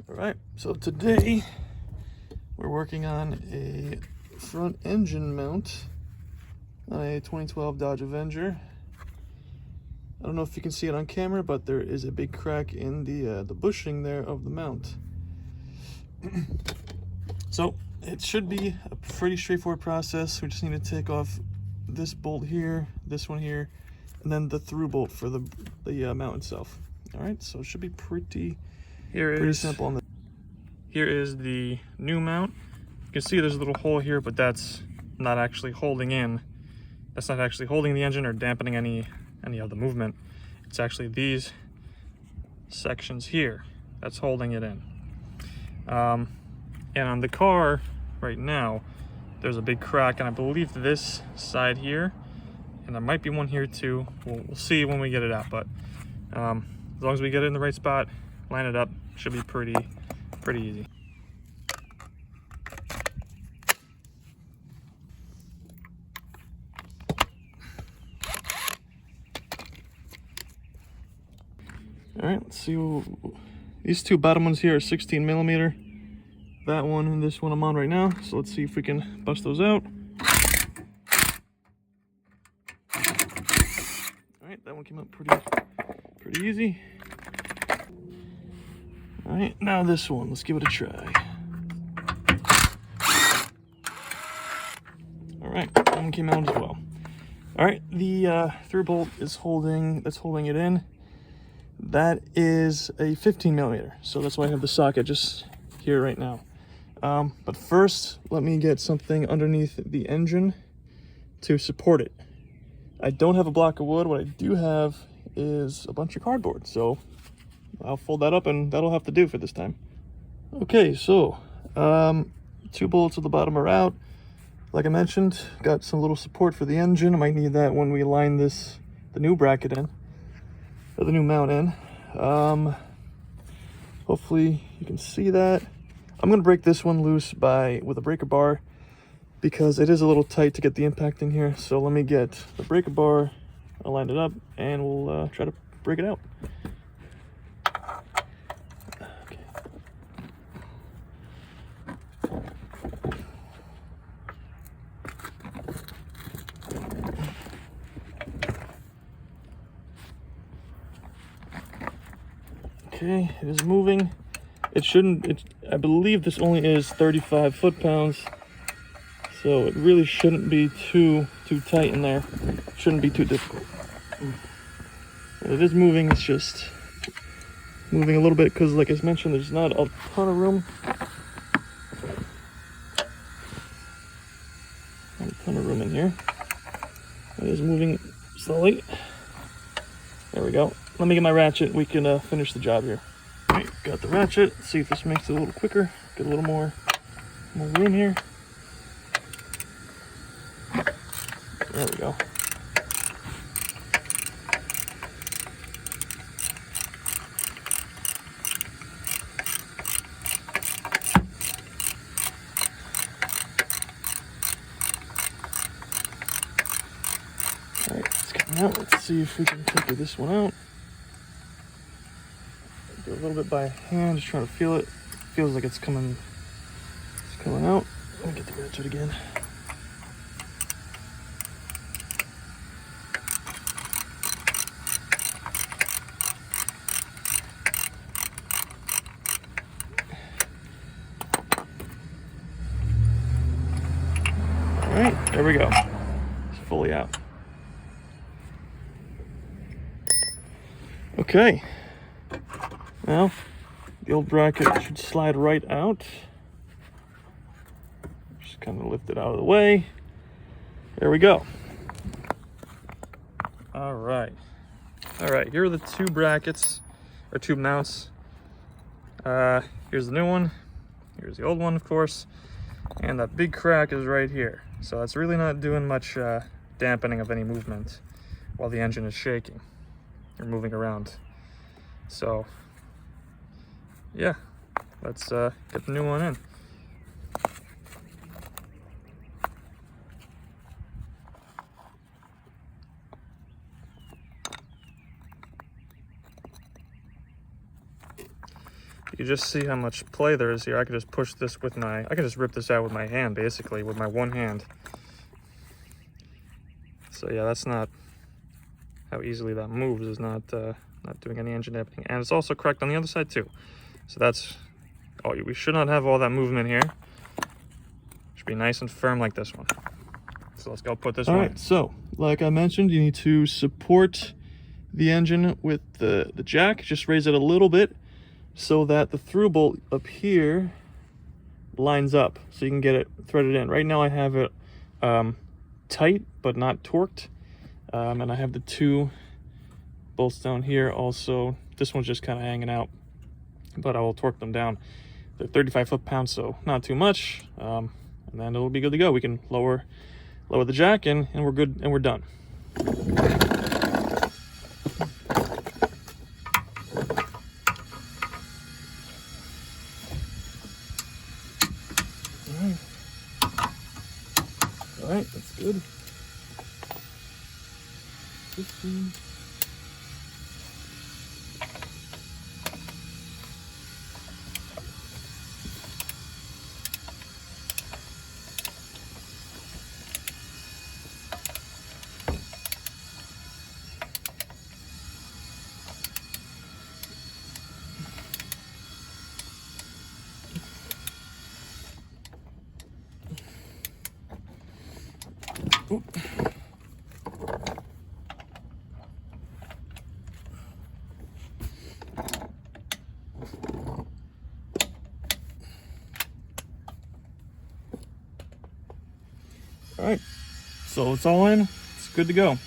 All right, so today we're working on a front engine mount on a 2012 Dodge Avenger. I don't know if you can see it on camera, but there is a big crack in the bushing there of the mount. So it should be a pretty straightforward process. We just need to take off this bolt here, this one here, and then the through bolt for the mount itself. All right, so it should be pretty simple on the. Here is the new mount. You can see there's a little hole here, but that's not actually holding in. That's not actually holding the engine or dampening any of the movement. It's actually these sections here that's holding it in. And on the car right now, there's a big crack, and I believe this side here, and there might be one here too. We'll see when we get it out, but as long as we get it in the right spot, line it up, should be pretty easy. All right, let's see. These two bottom ones here are 16 millimeter. That one and this one I'm on right now. So let's see if we can bust those out. All right, that one came out pretty easy. All right, now this one, let's give it a try. All right, that one came out as well. All right, the through bolt is holding it in. That is a 15 millimeter, so that's why I have the socket just here right now. But first, let me get something underneath the engine to support it. I don't have a block of wood. What I do have is a bunch of cardboard, so I'll fold that up and that'll have to do for this time. Okay, so two bolts at the bottom are out. Like I mentioned, got some little support for the engine. I might need that when we line the new bracket in, or the new mount in. Hopefully you can see that. I'm gonna break this one loose with a breaker bar because it is a little tight to get the impact in here. So let me get the breaker bar, I'll line it up, and we'll try to break it out. Okay. Okay, it is moving. It shouldn't, I believe this only is 35 foot-pounds, so it really shouldn't be too tight in there. It shouldn't be too difficult. And it is moving, it's just moving a little bit because, like I mentioned, there's not a ton of room. Not a ton of room in here. It is moving slowly. There we go. Let me get my ratchet, we can finish the job here. All right, got the ratchet. Let's see if this makes it a little quicker. Get a little more room here. There we go. All right, it's coming out. Let's see if we can take this one out. Do a little bit by hand, just trying to feel it. Feels like it's coming out. Let me get the ratchet again. All right, there we go. It's fully out. Okay. Now, the old bracket should slide right out. Just kind of lift it out of the way. There we go. All right, here are the two brackets, or two mounts. Here's the new one, here's the old one, of course, and that big crack is right here. So that's really not doing much dampening of any movement while the engine is shaking or moving around. So yeah, let's get the new one in. you just see how much play there is here. I could just push this with my, I could just rip this out with my hand, basically, with my one hand. So yeah, that's not how easily that moves, is not doing any engine damping. And it's also correct on the other side too. So that's, oh, we should not have all that movement here. Should be nice and firm like this one. So let's go put this one. All right, so like I mentioned, you need to support the engine with the jack. Just raise it a little bit so that the through bolt up here lines up, so you can get it threaded in. Right now I have it tight but not torqued, and I have the two bolts down here also. This one's just kind of hanging out, but I will torque them down. They're 35 foot-pounds, so not too much, and then it'll be good to go. We can lower the jack and we're good, and we're done. All right, that's good. 15. Oop. All right, so it's all in. It's good to go.